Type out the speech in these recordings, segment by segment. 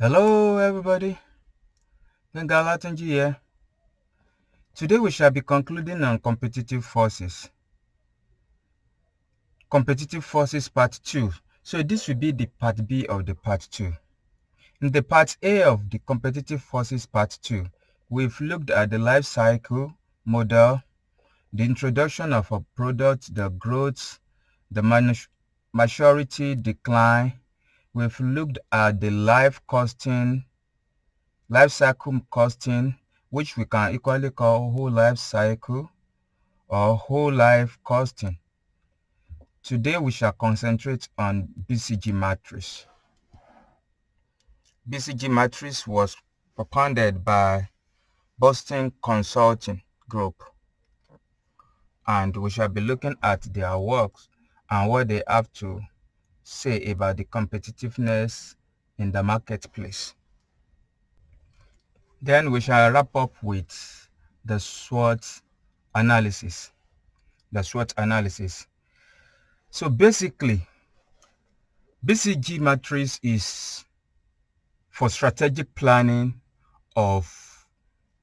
Hello everybody, Gbenga Olatunji here. Today we shall be concluding on competitive forces. Competitive forces part 2. So this will be the part B of the part 2. In the part A of the competitive forces part 2, we've looked at the life cycle model, the introduction of a product, the growth, the maturity, decline. We've looked at the life cycle costing, which we can equally call whole life cycle or whole life costing. Today we shall concentrate on BCG Matrix. BCG Matrix was propounded by Boston Consulting Group, and we shall be looking at their works and what they have to say about the competitiveness in the marketplace. Then we shall wrap up with the SWOT analysis. So basically, BCG Matrix is for strategic planning of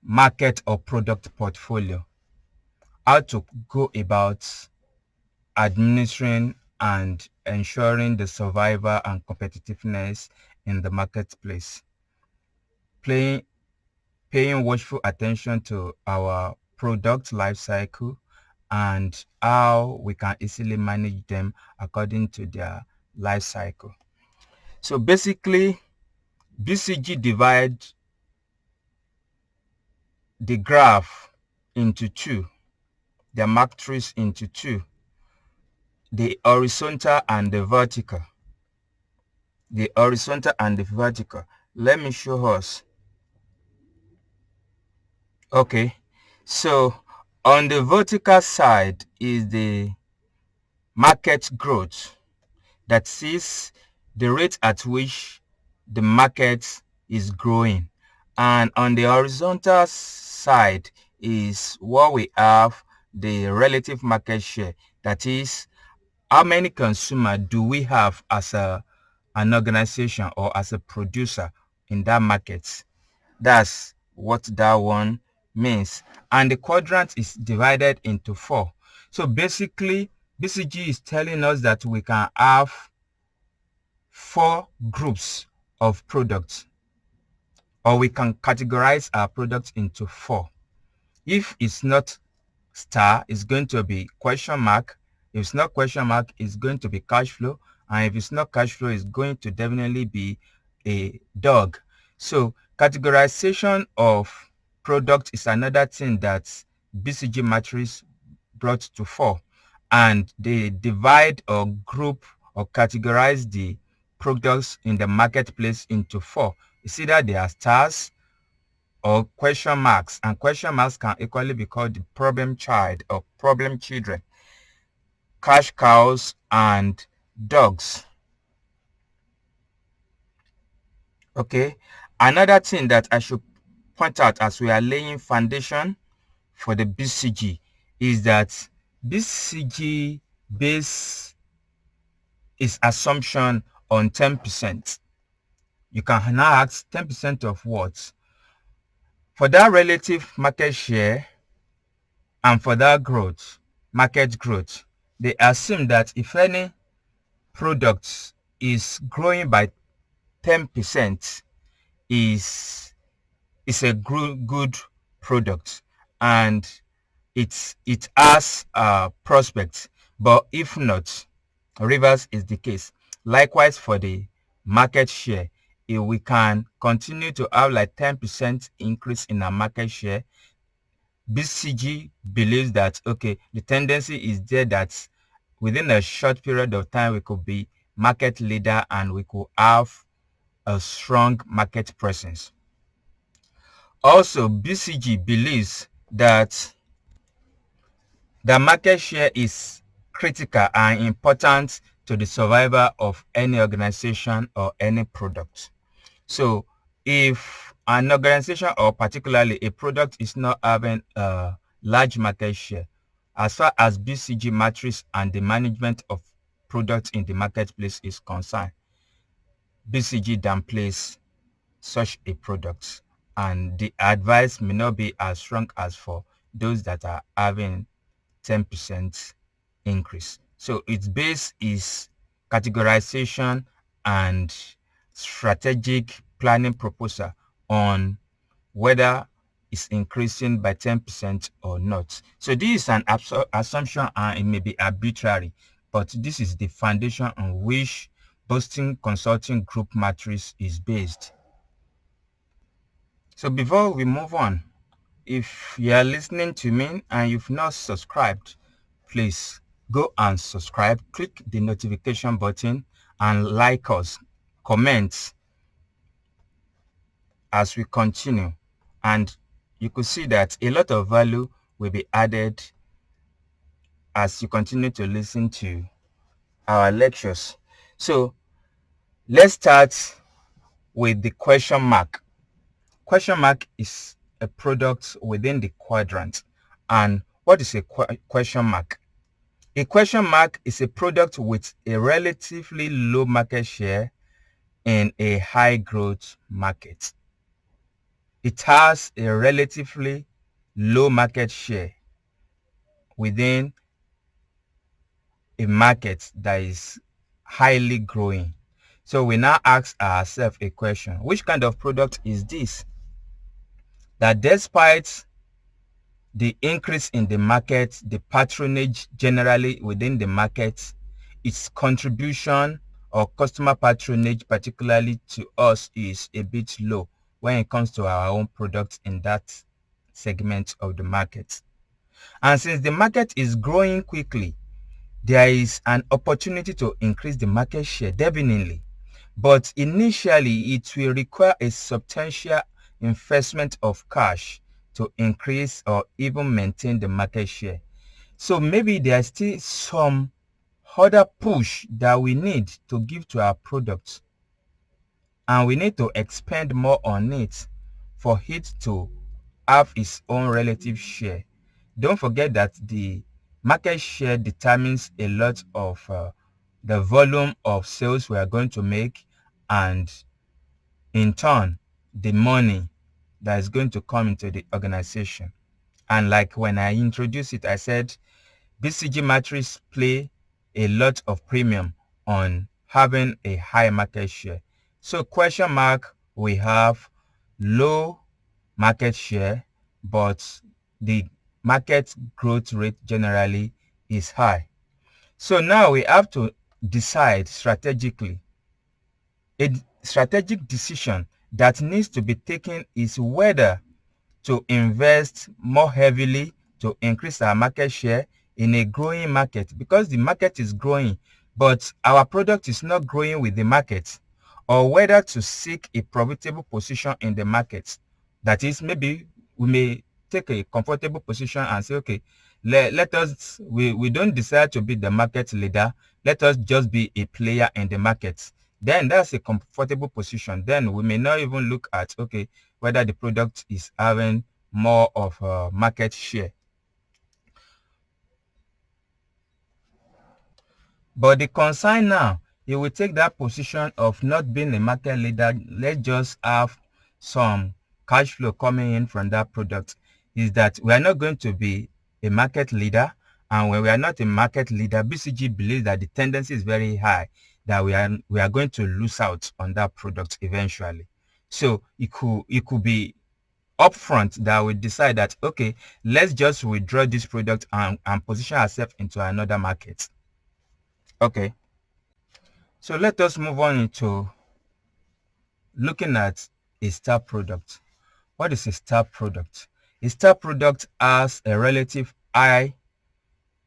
market or product portfolio, how to go about administering and ensuring the survival and competitiveness in the marketplace, paying watchful attention to our product life cycle and how we can easily manage them according to their life cycle. So basically, BCG divides the graph into two, the matrix into two, the horizontal and the vertical. Let me show us. Okay, so on the vertical side is the market growth, that is the rate at which the market is growing, and on the horizontal side is what we have, the relative market share, that is how many consumers do we have as an organization or as a producer in that market. That's what that one means. And the quadrant is divided into 4. So basically, BCG is telling us that we can have 4 groups of products, or we can categorize our products into 4. If it's not star, it's going to be question mark. If it's not question mark, it's going to be cash flow. And if it's not cash flow, it's going to definitely be a dog. So categorization of product is another thing that BCG Matrix brought to 4. And they divide or group or categorize the products in the marketplace into 4. It's either they are stars or question marks, and question marks can equally be called the problem child or problem children, cash cows, and dogs. Okay, another thing that I should point out as we are laying foundation for the BCG is that BCG base is assumption on 10%. You can now ask 10% of what? For that relative market share and for that growth, market growth, they assume that if any product is growing by 10%, is a good product and it has prospects. But if not, reverse is the case. Likewise for the market share, if we can continue to have like 10% increase in our market share, BCG believes that, okay, the tendency is there that within a short period of time, we could be market leader and we could have a strong market presence. Also, BCG believes that the market share is critical and important to the survival of any organization or any product. So if an organization or particularly a product is not having a large market share, as far as BCG Matrix and the management of products in the marketplace is concerned, BCG downplays such a product, and the advice may not be as strong as for those that are having 10% increase. So its base is categorization and strategic planning proposal on whether it's increasing by 10% or not. So this is an assumption and it may be arbitrary, but this is the foundation on which Boston Consulting Group Matrix is based. So before we move on, if you are listening to me and you've not subscribed, please go and subscribe, click the notification button and like us, comment as we continue. And you could see that a lot of value will be added as you continue to listen to our lectures. So let's start with the question mark. Question mark is a product within the quadrant. And what is a question mark? A question mark is a product with a relatively low market share in a high growth market. It has a relatively low market share within a market that is highly growing. So we now ask ourselves a question: which kind of product is this? That despite the increase in the market, the patronage generally within the market, its contribution or customer patronage particularly to us is a bit low when it comes to our own product in that segment of the market. And since the market is growing quickly, there is an opportunity to increase the market share, definitely. But initially, it will require a substantial investment of cash to increase or even maintain the market share. So maybe there's still some other push that we need to give to our products, and we need to expand more on it for it to have its own relative share. Don't forget that the market share determines a lot of the volume of sales we are going to make, and in turn the money that is going to come into the organization. And like when I introduced it, I said BCG Matrix play a lot of premium on having a high market share. So question mark, we have low market share, but the market growth rate generally is high. So now we have to decide strategically. A strategic decision that needs to be taken is whether to invest more heavily to increase our market share in a growing market, because the market is growing, but our product is not growing with the market, or whether to seek a profitable position in the market. That is, maybe we may take a comfortable position and say, okay, let us, we don't decide to be the market leader. Let us just be a player in the market. Then that's a comfortable position. Then we may not even look at, okay, whether the product is having more of a market share. But the concern now, you will take that position of not being a market leader. Let's just have some cash flow coming in from that product. Is that we are not going to be a market leader, and when we are not a market leader, BCG believes that the tendency is very high that we are going to lose out on that product eventually. So it could be upfront that we decide that, okay, let's just withdraw this product and position ourselves into another market. Okay, so let us move on into looking at a star product. What is a star product? A star product has a relative high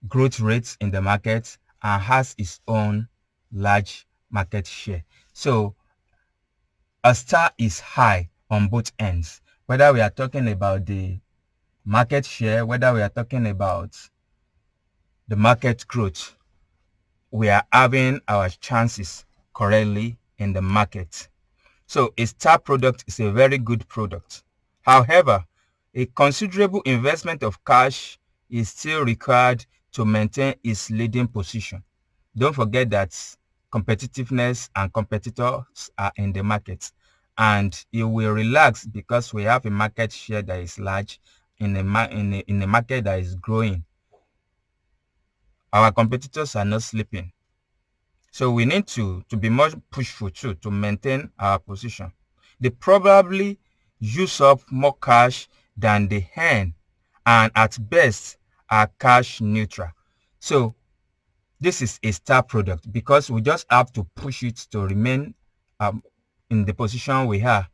growth rate in the market and has its own large market share. So a star is high on both ends, whether we are talking about the market share, whether we are talking about the market growth. We are having our chances correctly in the market. So a star product is a very good product. However, a considerable investment of cash is still required to maintain its leading position. Don't forget that competitiveness and competitors are in the market. and it will relax because we have a market share that is large in a market that is growing. Our competitors are not sleeping. So we need to be more pushful too to maintain our position. They probably use up more cash than they earn, and at best are cash neutral. So this is a star product because we just have to push it to remain in the position we are.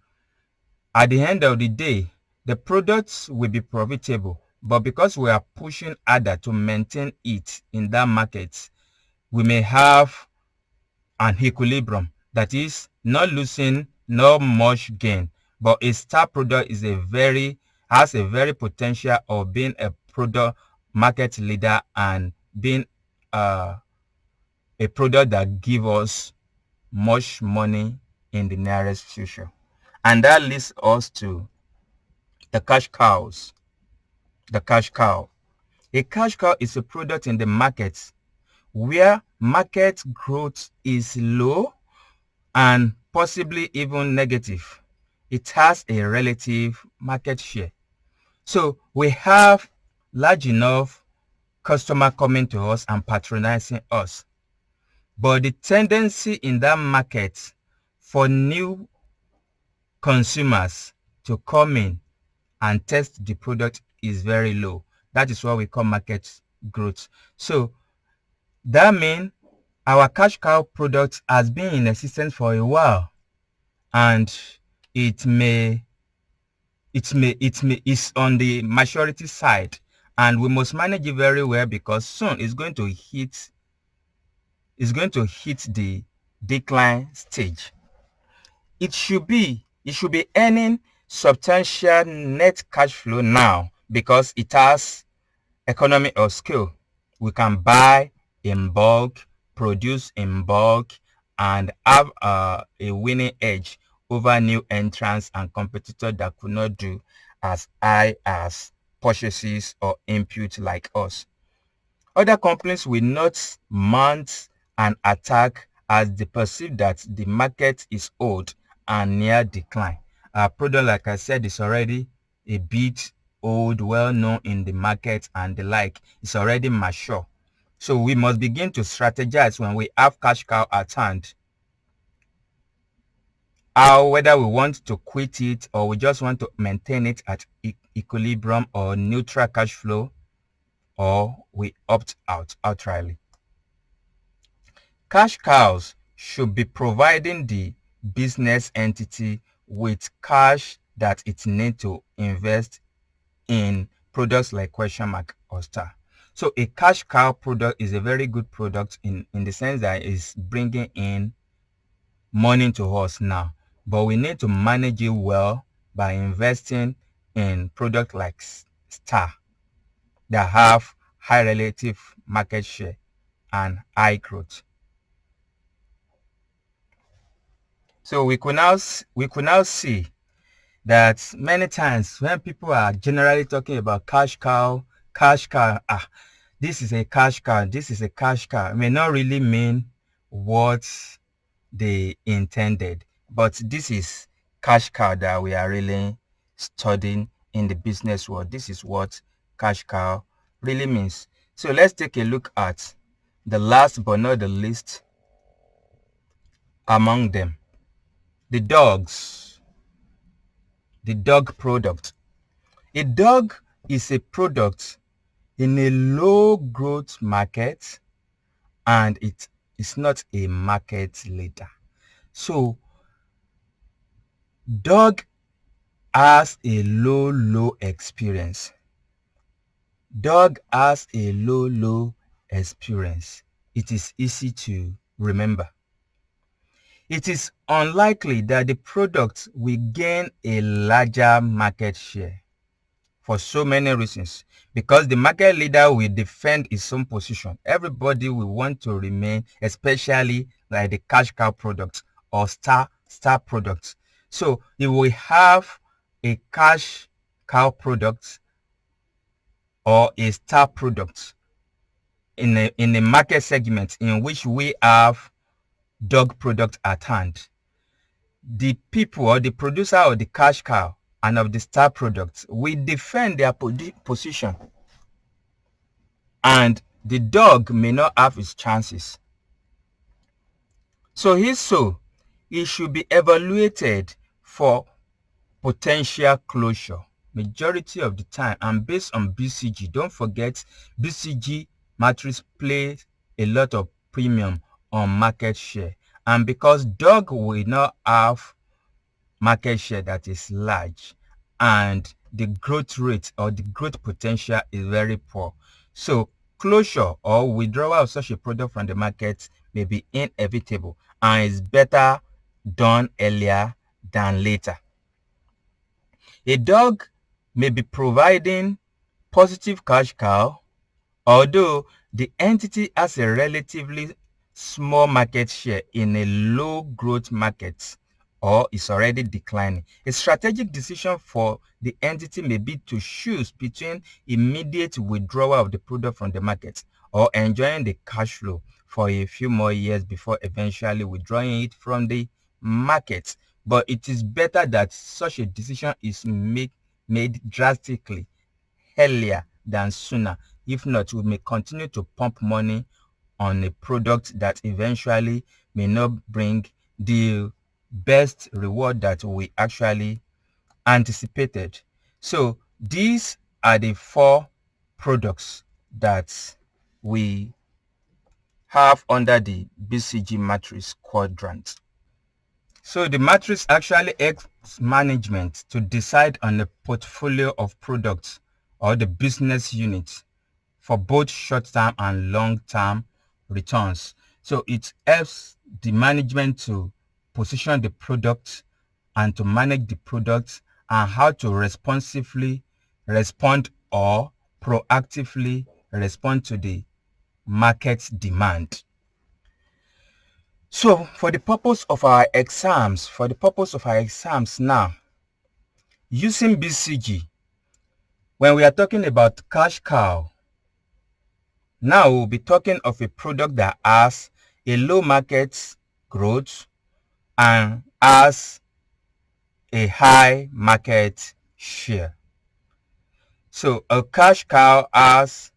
At the end of the day, the products will be profitable, but because we are pushing harder to maintain it in that market, we may have an equilibrium, that is not losing, not much gain. But a star product is has a very potential of being a product market leader and being a product that give us much money in the nearest future. And that leads us to the cash cows. The cash cow. A cash cow is a product in the market where market growth is low and possibly even negative. It has a relative market share. So we have large enough customer coming to us and patronizing us. But the tendency in that market for new consumers to come in and test the product is very low. That is what we call market growth. So that means our cash cow product has been in existence for a while, and it's on the maturity side, and we must manage it very well because soon it's going to hit the decline stage. It should be earning substantial net cash flow now because it has economy of scale. We can buy in bulk, produce in bulk, and have a winning edge over new entrants and competitors that could not do as high as purchases or input like us. Other companies will not mount an attack as they perceive that the market is old and near decline. Our product, like I said, is already a bit old, well known in the market and the like. It's already mature. So we must begin to strategize when we have cash cow at hand. Whether we want to quit it or we just want to maintain it at equilibrium or neutral cash flow, or we opt out outrightly. Cash cows should be providing the business entity with cash that it needs to invest in products like question mark or star. So a cash cow product is a very good product in the sense that it's bringing in money to us now, but we need to manage it well by investing in products like star that have high relative market share and high growth. So we could now see that many times when people are generally talking about cash cow, this is a cash cow, this is a cash cow, it may not really mean what they intended, but this is cash cow that we are really studying in the business world. This is what cash cow really means. So let's take a look at the last but not the least among them, the dogs. The dog product. A dog is a product in a low growth market and it is not a market leader. So dog has a low experience. Dog has a low experience. It is easy to remember. It is unlikely that the product will gain a larger market share for so many reasons. Because the market leader will defend its own position. Everybody will want to remain, especially like the cash cow product or star products. So you will have a cash cow product or a star product in a market segment in which we have dog product at hand. the people or the producer of the cash cow and of the star products will defend their position, and the dog may not have its chances. So it should be evaluated for potential closure majority of the time, and based on BCG. Don't forget, BCG Matrix plays a lot of premium on market share, and because dog will not have market share that is large, and the growth rate or the growth potential is very poor, so closure or withdrawal of such a product from the market may be inevitable, and is better done earlier than later. A dog may be providing positive cash cow, although the entity has a relatively small market share in a low growth market or is already declining. A strategic decision for the entity may be to choose between immediate withdrawal of the product from the market or enjoying the cash flow for a few more years before eventually withdrawing it from the market. But it is better that such a decision is made drastically earlier than sooner. If not, we may continue to pump money on a product that eventually may not bring the best reward that we actually anticipated. So these are the 4 products that we have under the BCG Matrix quadrant. So the matrix actually helps management to decide on a portfolio of products or the business units for both short-term and long-term returns. So it helps the management to position the product and to manage the product and how to responsively respond or proactively respond to the market demand. So for the purpose of our exams, now, using BCG, when we are talking about cash cow, now we'll be talking of a product that has a low market growth and has a high market share. So a cash cow has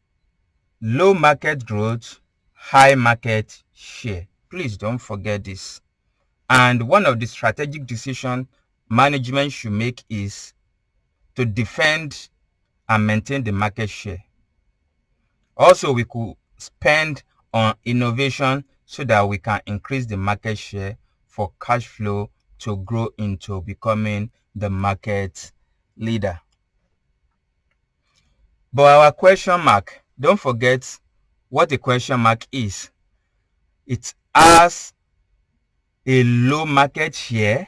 low market growth, high market share. Please don't forget this. And one of the strategic decisions management should make is to defend and maintain the market share. Also, we could spend on innovation so that we can increase the market share for cash flow to grow into becoming the market leader. But our question mark, don't forget what a question mark is. It has a low market share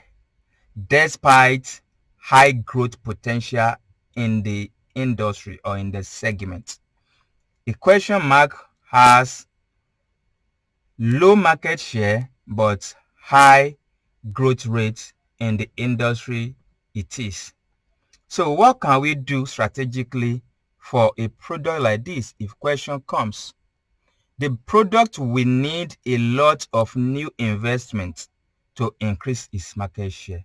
despite high growth potential in the industry or in the segment. A question mark has low market share but high growth rate in the industry it is. So what can we do strategically for a product like this if question comes? The product will need a lot of new investment to increase its market share.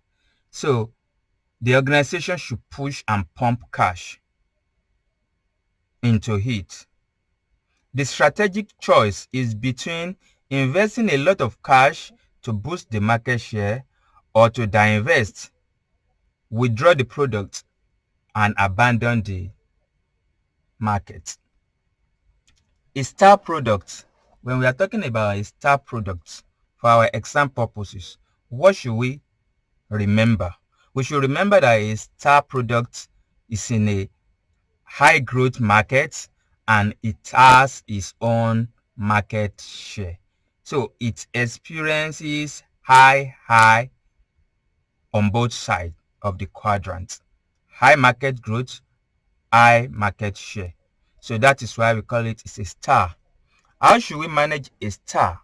So the organization should push and pump cash into it. The strategic choice is between investing a lot of cash to boost the market share or to divest, withdraw the product, and abandon the market. A star product, when we are talking about a star product for our exam purposes, what should we remember? We should remember that a star product is in a high growth market and it has its own market share. So it experiences high on both sides of the quadrant. High market growth, high market share. So that is why we call it a star. How should we manage a star